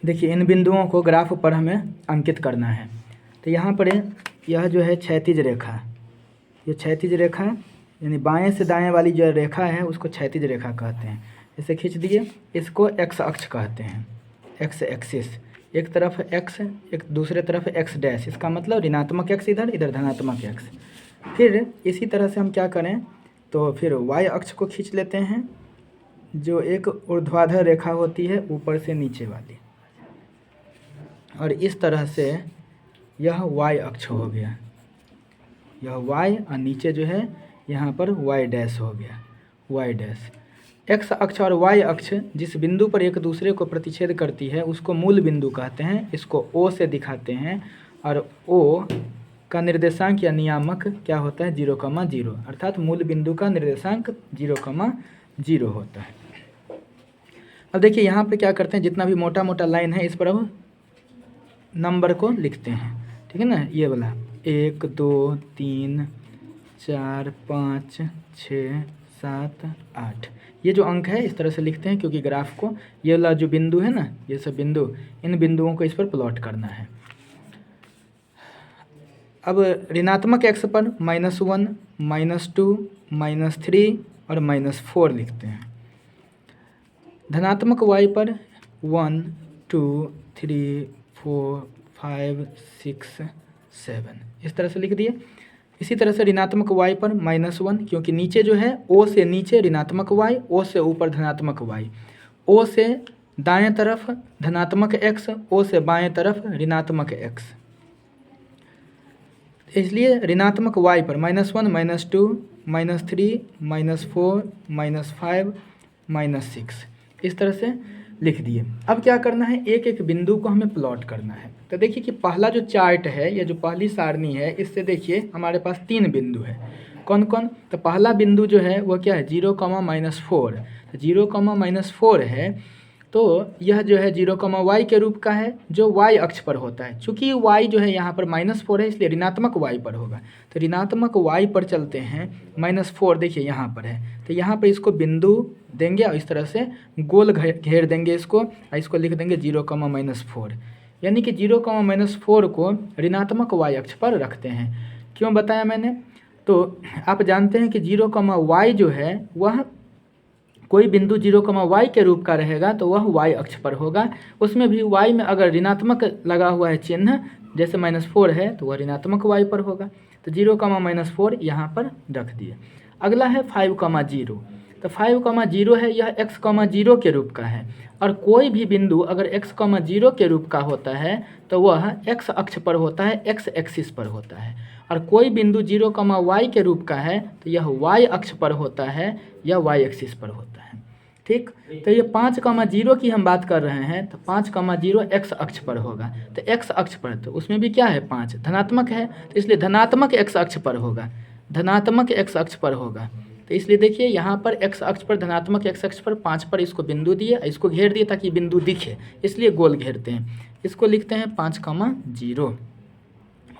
देखिए इन बिंदुओं को ग्राफ पर हमें अंकित करना है। तो यहाँ पर यह जो है क्षैतिज रेखा, ये क्षैतिज रेखा यानी बाएं से दाएं वाली जो रेखा है उसको क्षैतिज रेखा कहते हैं। इसे खींच दिए, इसको एक्स अक्ष कहते हैं, एक्स एक्सिस। एक तरफ एक्स, एक दूसरे तरफ एक्स डैश, इसका मतलब ऋणात्मक एक्स इधर, इधर धनात्मक एक्स। फिर इसी तरह से हम क्या करें, तो फिर वाई अक्ष को खींच लेते हैं, जो एक ऊर्ध्वाधर रेखा होती है ऊपर से नीचे वाली, और इस तरह से यह वाई अक्ष हो गया, यह वाई, और नीचे जो है यहाँ पर वाई डैश हो गया, वाई डैश। एक्स अक्ष और वाई अक्ष जिस बिंदु पर एक दूसरे को प्रतिच्छेद करती है उसको मूल बिंदु कहते हैं। इसको ओ से दिखाते हैं, और ओ का निर्देशांक या नियामक क्या होता है, 0,0, अर्थात मूल बिंदु का निर्देशांक 0,0 होता है। अब देखिए यहाँ पे क्या करते हैं, जितना भी मोटा मोटा लाइन है इस पर अब नंबर को लिखते हैं, ठीक है ना। ये वाला 1 2 3 4 5 6 7 8, ये जो अंक है इस तरह से लिखते हैं, क्योंकि ग्राफ को ये वाला जो बिंदु है ना, ये सब बिंदु, इन बिंदुओं को इस पर प्लॉट करना है। अब ऋणात्मक एक्स पर -1, -2, -3 और -4 लिखते हैं। धनात्मक वाई पर 1 2 3 4 5 6 7, इस तरह से लिख दिए। इसी तरह से ऋणात्मक y पर -1, क्योंकि नीचे जो है o से नीचे ऋणात्मक y, o से ऊपर धनात्मक y, o से दाएं तरफ धनात्मक x, o से बाएं तरफ ऋणात्मक x, इसलिए ऋणात्मक y पर -1, -2, -3, -4, -5, -6, इस तरह से लिख दिए। अब क्या करना है, एक एक बिंदु को हमें प्लॉट करना है। तो देखिए कि पहला जो चार्ट है, ये जो पहली सारणी है, इससे देखिए हमारे पास 3 बिंदु है। कौन कौन, तो पहला बिंदु जो है वो क्या है, 0,-4। तो 0,-4 है, तो यह जो है 0,y के रूप का है, जो y अक्ष पर होता है। चूँकि y जो है यहाँ पर -4 है, इसलिए ऋणात्मक y पर होगा। तो ऋणात्मक y पर चलते हैं, -4 देखिए यहाँ पर है, तो यहाँ पर इसको बिंदु देंगे और इस तरह से गोल घेर देंगे इसको, और इसको लिख देंगे 0,-4, यानी कि 0,-4 को ऋणात्मक y अक्ष पर रखते हैं। क्यों बताया मैंने, तो आप जानते हैं कि 0,y जो है वह कोई बिंदु 0,y के रूप का रहेगा तो वह y अक्ष पर होगा। उसमें भी y में अगर ऋणात्मक लगा हुआ है चिन्ह, जैसे -4 है, तो वह ऋणात्मक y पर होगा। तो 0,-4 यहाँ पर रख दिए। अगला है 5,0, तो 5,0 है, यह x,0 के रूप का है, और कोई भी बिंदु अगर x,0 के रूप का होता है तो वह x अक्ष पर होता है, x एक्सिस पर होता है। और कोई बिंदु 0,y के रूप का है तो यह y अक्ष पर होता है या y एक्सिस पर होता है। ठीक, तो ये 5,0 की हम बात कर रहे हैं, तो 5,0 x अक्ष पर होगा। तो x अक्ष पर, तो उसमें भी क्या है, 5 धनात्मक है, तो इसलिए धनात्मक x अक्ष पर होगा, धनात्मक x अक्ष पर होगा। तो इसलिए देखिए यहाँ पर x अक्ष पर, धनात्मक x अक्ष पर 5 पर इसको बिंदु दिए, इसको घेर दिए ताकि बिंदु दिखे, इसलिए गोल घेरते हैं। इसको लिखते हैं 5,0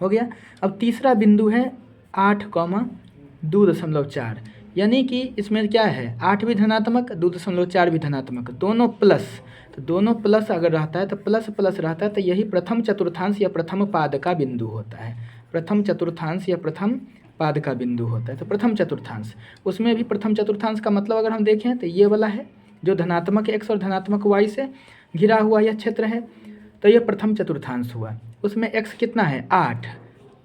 हो गया। अब तीसरा बिंदु है 8,2.4, यानी कि इसमें क्या है, 8 भी धनात्मक, 2.4 भी धनात्मक, दोनों प्लस। तो दोनों प्लस अगर रहता है तो प्लस प्लस रहता है, तो यही प्रथम चतुर्थांश या प्रथम पाद का बिंदु होता है। प्रथम चतुर्थांश या प्रथम पाद का बिंदु होता है। तो प्रथम चतुर्थांश, उसमें भी प्रथम चतुर्थांश का मतलब अगर हम देखें तो ये वाला है जो धनात्मक x और धनात्मक y से घिरा हुआ यह क्षेत्र है, तो यह प्रथम चतुर्थांश हुआ। उसमें x कितना है, 8,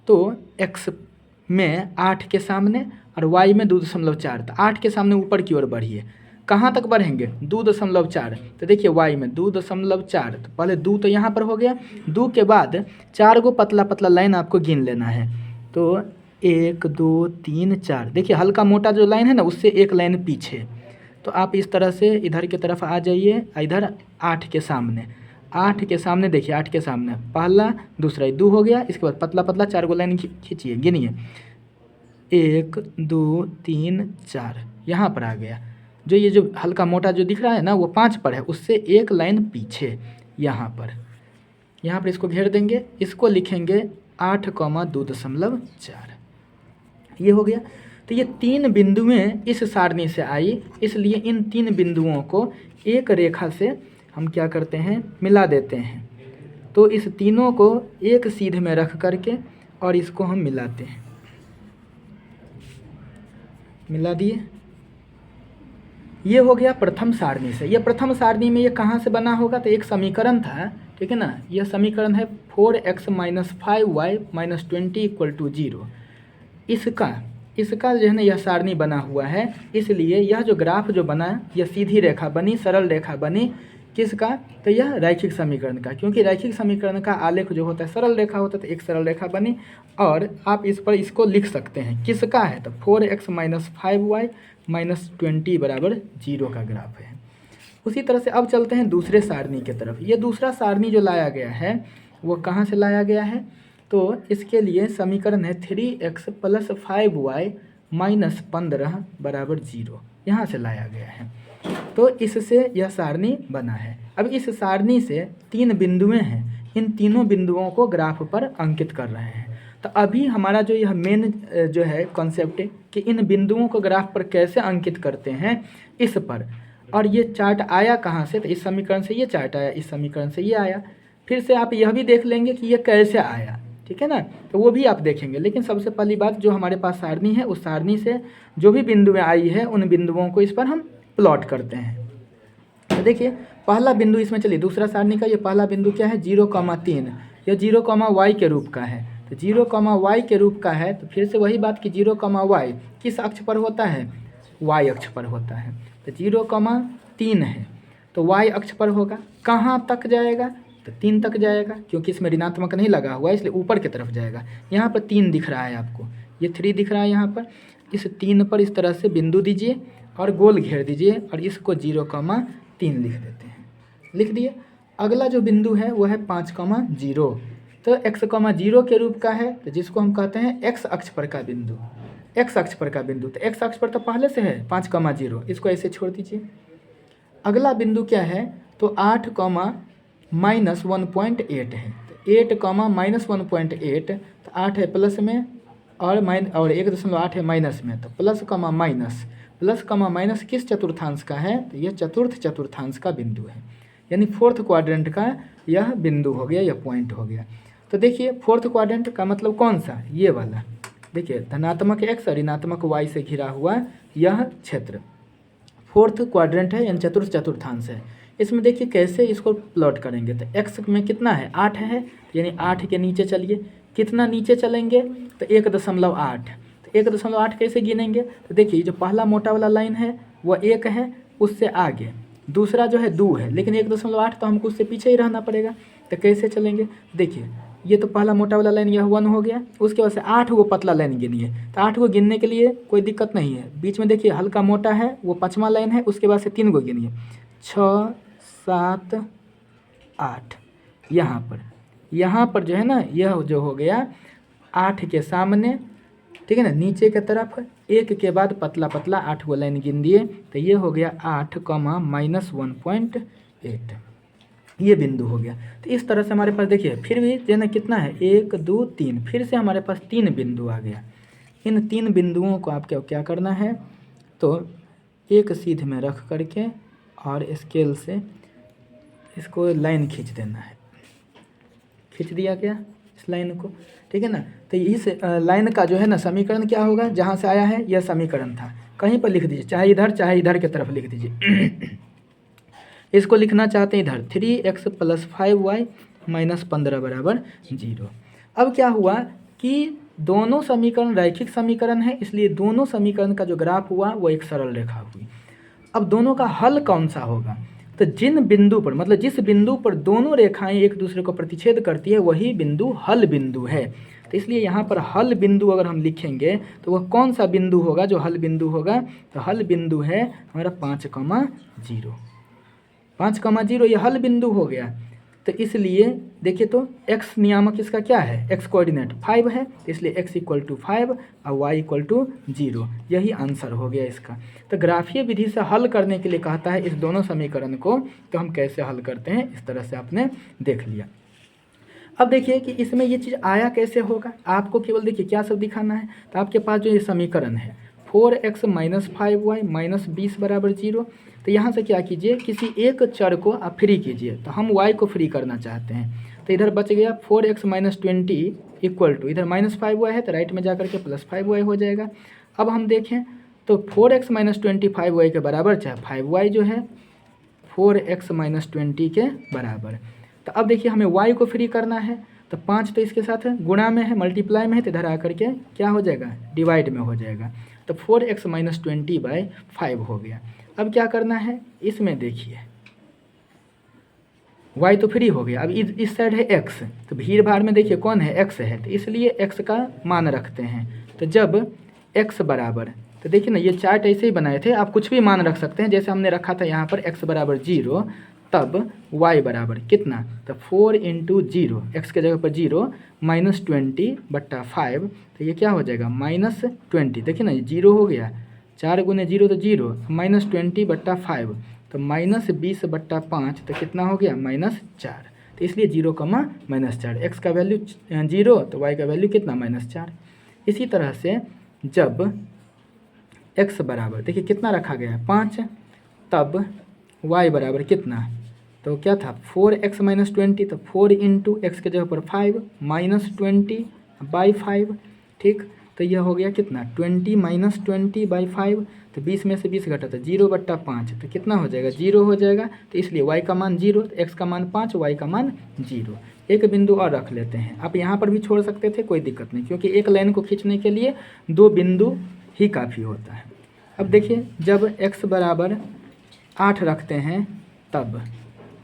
तो x में 8 के सामने और y में 2.4, तो 8 के सामने ऊपर की ओर बढ़िए, कहाँ तक बढ़ेंगे, 2.4। तो देखिए y में 2.4, तो पहले 2 तो यहाँ पर हो गया, 2 के बाद 4 गो पतला पतला लाइन आपको गिन लेना है। तो 1 2 3 4, देखिए हल्का मोटा जो लाइन है ना उससे एक लाइन पीछे, तो आप इस तरह से इधर की तरफ आ जाइए, इधर 8 के सामने, 8 के सामने देखिए, 8 के सामने पहला दूसरा 2 हो गया, इसके बाद पतला पतला 4 गो लाइन खींचिए, गिनिए 1 2 3 4, यहाँ पर आ गया। जो ये जो हल्का मोटा जो दिख रहा है ना वो 5 पर है, उससे एक लाइन पीछे यहाँ पर इसको घेर देंगे, इसको लिखेंगे 8,2.4, ये हो गया। तो ये 3 बिंदुएं इस सारणी से आई, इसलिए इन 3 बिंदुओं को एक रेखा से हम क्या करते हैं, मिला देते हैं। तो इस तीनों को एक सीध में रख करके और इसको हम मिलाते हैं, मिला दिए। ये हो गया प्रथम सारणी से। ये प्रथम सारणी में ये कहाँ से बना होगा, तो एक समीकरण था, ठीक है ना। यह समीकरण है 4x - 5y - 20 = 0। इसका जो है ना यह सारणी बना हुआ है, इसलिए यह जो ग्राफ जो बना, यह सीधी रेखा बनी, सरल रेखा बनी। किसका, तो यह रैखिक समीकरण का, क्योंकि रैखिक समीकरण का आलेख जो होता है सरल रेखा होता है, तो एक सरल रेखा बनी। और आप इस पर इसको लिख सकते हैं, किसका है, तो 4x - 5y - 20 = 0 का ग्राफ है। उसी तरह से अब चलते हैं दूसरे सारणी की तरफ। ये दूसरा सारणी जो लाया गया है वो कहाँ से लाया गया है, तो इसके लिए समीकरण है 3x + 5y - 15 = 0, यहाँ से लाया गया है। तो इससे यह सारणी बना है। अब इस सारणी से 3 बिंदुएं हैं, इन तीनों बिंदुओं को ग्राफ पर अंकित कर रहे हैं। तो अभी हमारा जो यह मेन जो है कॉन्सेप्ट है कि इन बिंदुओं को ग्राफ पर कैसे अंकित करते हैं, इस पर। और ये चार्ट आया कहाँ से, तो इस समीकरण से ये चार्ट आया, इस समीकरण से ये आया। फिर से आप यह भी देख लेंगे कि ये कैसे आया, ठीक है ना, तो वो भी आप देखेंगे। लेकिन सबसे पहली बात, जो हमारे पास सारणी है, उस सारणी से जो भी बिंदुएं आई है उन बिंदुओं को इस पर हम प्लॉट करते हैं। तो देखिए पहला बिंदु इसमें, चलिए दूसरा सारणी का ये पहला बिंदु क्या है, 0,3। यह 0,y के रूप का है, तो 0,y के रूप का है। तो फिर से वही बात कि 0,y किस अक्ष पर होता है, y अक्ष पर होता है। तो 0,3 है तो y अक्ष पर होगा। कहाँ तक जाएगा, तो 3 तक जाएगा, क्योंकि इसमें ऋणात्मक नहीं लगा हुआ है इसलिए ऊपर की तरफ जाएगा। यहाँ पर 3 दिख रहा है आपको, ये 3 दिख रहा है यहाँ पर। इस 3 पर इस तरह से बिंदु दीजिए और गोल घेर दीजिए और इसको 0,3 लिख देते हैं, लिख दिए। अगला जो बिंदु है वो है 5,0। तो x,0 के रूप का है, तो जिसको हम कहते हैं x अक्ष पर का बिंदु, x अक्ष पर का बिंदु। तो x अक्ष पर तो पहले से है 5,0, इसको ऐसे छोड़ दीजिए। अगला बिंदु क्या है, तो 8, -1.8 है। तो 8, -1.8, तो 8 है प्लस में और 1.8 है माइनस में। तो प्लस, माइनस किस चतुर्थांश का है, तो यह चतुर्थ चतुर्थांश का बिंदु है, यानी फोर्थ क्वाड्रेंट का यह बिंदु हो गया, यह पॉइंट हो गया। तो देखिए फोर्थ क्वाड्रेंट का मतलब कौन सा, ये वाला। देखिए धनात्मक x और ऋणात्मक y से घिरा हुआ यह क्षेत्र फोर्थ क्वाड्रेंट है, यानी चतुर्थ चतुर्थांश है। इसमें देखिए कैसे इसको प्लॉट करेंगे, तो x में कितना है, 8 है, यानी 8 के नीचे चलिए। कितना नीचे चलेंगे, तो 1.8। तो 1.8 कैसे गिनेंगे, तो देखिए जो पहला मोटा वाला लाइन है वह 1 है, उससे आगे दूसरा जो है 2 है, लेकिन 1.8 तो हमको उससे पीछे ही रहना पड़ेगा। तो कैसे चलेंगे, देखिए ये तो पहला मोटा वाला लाइन यह 1 हो गया, उसके बाद से 8 वो पतला लाइन गिनिए। तो 8 को गिनने के लिए कोई दिक्कत नहीं है, बीच में देखिए हल्का मोटा है वो 5वां लाइन है, उसके बाद से 3 को गिनिए, 6, 7, 8। यहाँ पर जो है ना, यह जो हो गया 8 के सामने, ठीक है ना, नीचे के तरफ 1 के बाद पतला पतला 8 वो लाइन गिन दिए। तो ये हो गया 8, -1.8, ये बिंदु हो गया। तो इस तरह से हमारे पास देखिए फिर भी जो है ना कितना है, 1, 2, 3, फिर से हमारे पास 3 बिंदु आ गया। इन 3 बिंदुओं को आपको क्या करना है, तो एक सीध में रख करके और स्केल से इसको लाइन खींच देना है। खींच दिया गया इस लाइन को, ठीक है ना। तो इस लाइन का जो है ना समीकरण क्या होगा, जहाँ से आया है यह समीकरण था, कहीं पर लिख दीजिए, चाहे इधर की तरफ लिख दीजिए। इसको लिखना चाहते हैं इधर, 3x + 5y - 15 = 0। अब क्या हुआ कि दोनों समीकरण रैखिक समीकरण है, इसलिए दोनों समीकरण का जो ग्राफ हुआ वो एक सरल रेखा हुई। अब दोनों का हल कौन सा होगा, तो जिन बिंदु पर, मतलब जिस बिंदु पर दोनों रेखाएं एक दूसरे को प्रतिच्छेद करती है वही बिंदु हल बिंदु है। तो इसलिए यहाँ पर हल बिंदु अगर हम लिखेंगे तो वह कौन सा बिंदु होगा जो हल बिंदु होगा, तो हल बिंदु है हमारा 5,0। 5,0 ये हल बिंदु हो गया। तो इसलिए देखिए तो x नियामक इसका क्या है, x कोऑर्डिनेट 5 है, इसलिए x = 5 और y = 0, यही आंसर हो गया इसका। तो ग्राफीय विधि से हल करने के लिए कहता है इस दोनों समीकरण को, तो हम कैसे हल करते हैं इस तरह से आपने देख लिया। अब देखिए कि इसमें ये चीज़ आया कैसे होगा, आपको केवल देखिए क्या सब दिखाना है। तो आपके पास जो ये समीकरण है 4x माइनस 5y माइनस 20 बराबर 0। तो यहाँ से क्या कीजिए, किसी एक चर को आप फ्री कीजिए। तो हम y को फ्री करना चाहते हैं, तो इधर बच गया 4x माइनस 20 इक्वल टू, इधर माइनस 5y है तो राइट में जा करके प्लस 5y हो जाएगा। अब हम देखें तो 4x माइनस 20 5y के बराबर, चाहे 5y जो है 4x माइनस 20 के बराबर। तो अब देखिए हमें y को फ्री करना है, तो 5 तो इसके साथ गुणा में है, मल्टीप्लाई में है, तो इधर आकर के क्या हो जाएगा, डिवाइड में हो जाएगा। तो 4x माइनस 20/5 हो गया। अब क्या करना है, इसमें देखिए y तो फ्री हो गया, अब इस साइड है x, तो भीड़ भाड़ में देखिए कौन है, x है, तो इसलिए x का मान रखते हैं। तो जब x बराबर, तो देखिए ना ये चार्ट ऐसे ही बनाए थे, आप कुछ भी मान रख सकते हैं, जैसे हमने रखा था यहाँ पर x बराबर 0, तब y बराबर कितना, तो 4 इंटू 0, एक्स के जगह पर 0 माइनस 20/5, तो ये क्या हो जाएगा माइनस 20। देखिए ना ये 0 हो गया, 4 गुने 0 तो 0, माइनस 20/5, तो माइनस 20/5, तो कितना हो गया -4। तो इसलिए 0, -4, एक्स का वैल्यू 0 तो y का वैल्यू कितना -4। इसी तरह से जब x बराबर, देखिए कितना रखा गया है 5, तब y बराबर कितना, तो क्या था 4x माइनस 20, तो 4 इंटू एक्स के जगह पर 5 माइनस 20/5, ठीक। तो यह हो गया कितना 20 माइनस 20/5, तो 20 में से 20 घटा तो 0/5, तो कितना हो जाएगा 0 हो जाएगा। तो इसलिए y का मान 0, तो x का मान 5, y का मान 0। एक बिंदु और रख लेते हैं, आप यहाँ पर भी छोड़ सकते थे, कोई दिक्कत नहीं, क्योंकि एक लाइन को खींचने के लिए 2 बिंदु ही काफ़ी होता है। अब देखिए जब x बराबर 8 रखते हैं, तब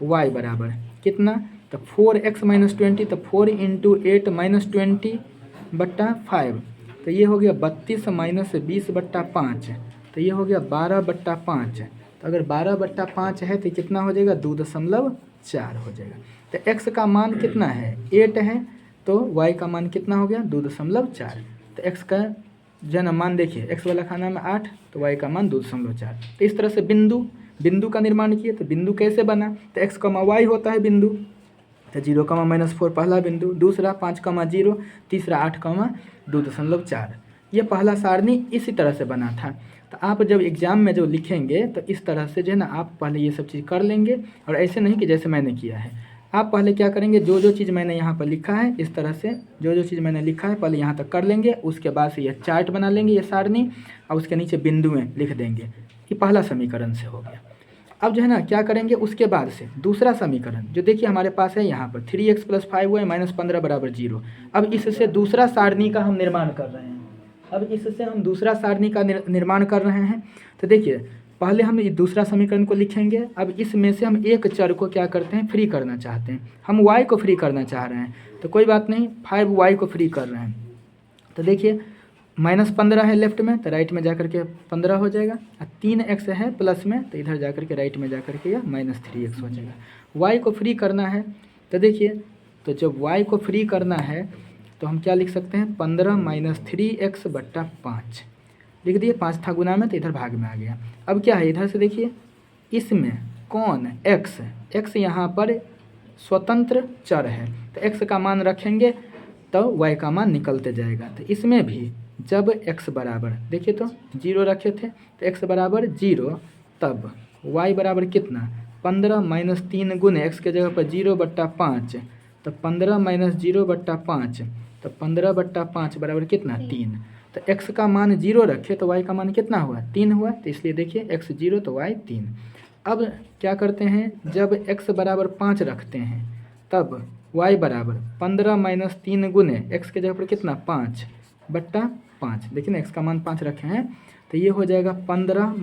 y बराबर कितना, तो 4x माइनस 20, तो 4 इंटू 8 माइनस 20/5, तो ये हो गया 32 माइनस 20/5, तो ये हो गया 12/5। तो अगर 12/5 है तो कितना हो जाएगा 2.4 हो जाएगा। तो x का मान कितना है 8 है, तो y का मान कितना हो गया 2.4। तो x का जन मान देखिए, x वाला खाना में 8, तो y का मान 2.4। तो इस तरह से बिंदु का निर्माण किए। तो बिंदु कैसे बना, तो x, y होता है बिंदु, तो 0, -4 पहला बिंदु, दूसरा 5, 0, तीसरा 8, 2.4। ये पहला सारणी इसी तरह से बना था। तो आप जब एग्ज़ाम में जो लिखेंगे तो इस तरह से जो है ना, आप पहले ये सब चीज़ कर लेंगे, और ऐसे नहीं कि जैसे मैंने किया है। आप पहले क्या करेंगे, जो चीज़ मैंने यहाँ पर लिखा है, इस तरह से जो चीज़ मैंने लिखा है पहले यहाँ तक कर लेंगे, उसके बाद से ये चार्ट बना लेंगे, ये सारणी, और उसके नीचे बिंदुएँ लिख देंगे कि पहला समीकरण से हो गया। अब जो है ना क्या करेंगे, उसके बाद से दूसरा समीकरण जो देखिए हमारे पास है यहाँ पर 3x + 5y - 15 = 0। अब इससे दूसरा सारणी का हम निर्माण कर रहे हैं। निर्माण कर रहे हैं। तो देखिए पहले हम ये दूसरा समीकरण को लिखेंगे। अब इसमें से हम एक चर को क्या करते हैं, फ्री करना चाहते हैं। हम y को फ्री करना चाह रहे हैं, तो कोई बात नहीं, 5y को फ्री कर रहे हैं। तो देखिए -15 है लेफ्ट में, तो राइट में जाकर के 15 हो जाएगा, और 3x है प्लस में, तो इधर जाकर के राइट में जाकर के यह -3x हो जाएगा। y को फ्री करना है, तो देखिए तो जब y को फ्री करना है तो हम क्या लिख सकते हैं, 15 - 3x/5 लिख दिए। 5 था गुना में, तो इधर भाग में आ गया। अब क्या है, इधर से देखिए इसमें कौन x यहाँ पर स्वतंत्र चर है, तो x का मान रखेंगे तो y का मान निकलते जाएगा। तो इसमें भी जब x बराबर, देखिए तो 0 रखे थे, तो x बराबर 0, तब y बराबर कितना 15 - 3 गुने x के जगह पर 0/5, तो 15 - 0/5, तो 15/5 बराबर कितना 3। तो x का मान 0 रखे तो y का मान कितना हुआ 3 हुआ। तो इसलिए देखिए x 0 तो y 3। अब क्या करते हैं, जब x बराबर 5 रखते हैं, तब y बराबर 15 - 3 गुने x के जगह पर कितना 5/5। देखिए ना x का मान 5 रखे हैं, तो ये हो जाएगा 15 -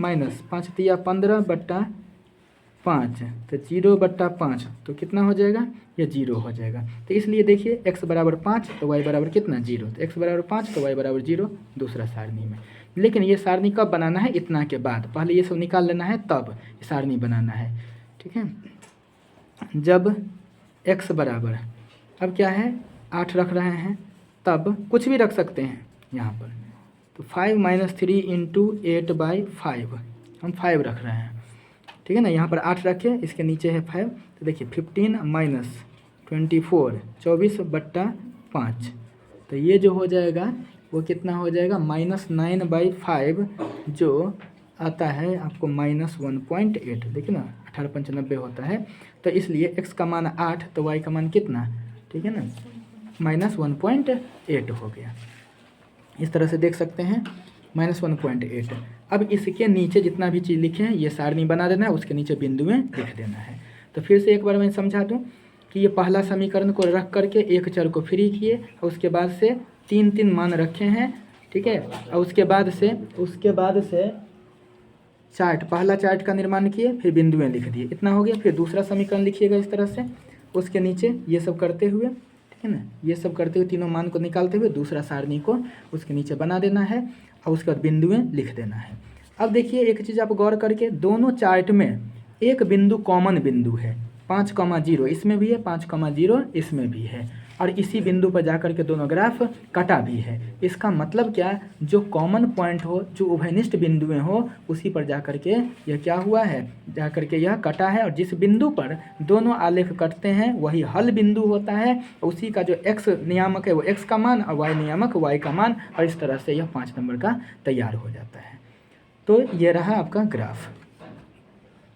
5 तिया 15/5, तो 0/5, तो कितना हो जाएगा, ये 0 हो जाएगा। तो इसलिए देखिए x बराबर 5 तो y बराबर कितना 0, तो x बराबर 5 तो y बराबर 0 दूसरा सारणी में। लेकिन ये सारणी कब बनाना है, इतना के बाद, पहले ये सब निकाल लेना है तब सारणी बनाना है, ठीक है। जब x बराबर, अब क्या है 8 रख रहे हैं, तब कुछ भी रख सकते हैं यहाँ पर, तो 5 - 3 × 8/5 हम 5 रख रहे हैं, ठीक है ना। यहाँ पर 8 रखे, इसके नीचे है 5, तो देखिए 15 - 24 24/5, तो ये जो हो जाएगा वो कितना हो जाएगा -9/5 जो आता है आपको -1.8। देखिए ना 1895 होता है, तो इसलिए x का मान 8 तो y का मान कितना, ठीक है ना, -1.8 हो गया। इस तरह से देख सकते हैं -1.8। अब इसके नीचे जितना भी चीज़ लिखे हैं ये सारणी बना देना है, उसके नीचे बिंदुएं लिख देना है। तो फिर से एक बार मैं समझा दूं कि ये पहला समीकरण को रख करके एक चर को फ्री किए और उसके बाद से 3 मान रखे हैं, ठीक है। और उसके बाद से चार्ट, पहला चार्ट का निर्माण किए, फिर बिंदुएं लिख दिए, इतना हो गया। फिर दूसरा समीकरण लिखिएगा इस तरह से, उसके नीचे ये सब करते हुए, ठीक है ना, ये सब करते हुए तीनों मान को निकालते हुए दूसरा सारणी को उसके नीचे बना देना है और उसके बाद बिंदुएं लिख देना है। अब देखिए एक चीज़ आप गौर करके, दोनों चार्ट में एक बिंदु कॉमन बिंदु है, 5,0 इसमें भी है, 5,0 इसमें भी है, और इसी बिंदु पर जाकर के दोनों ग्राफ कटा भी है। इसका मतलब क्या, जो कॉमन पॉइंट हो, जो उभयनिष्ठ बिंदुएं हो, उसी पर जाकर के यह क्या हुआ है, जाकर के यह कटा है। और जिस बिंदु पर दोनों आलेख कटते हैं वही हल बिंदु होता है। उसी का जो x नियामक है वो x का मान और y नियामक y का मान, और इस तरह से यह 5 नंबर का तैयार हो जाता है। तो ये रहा आपका ग्राफ।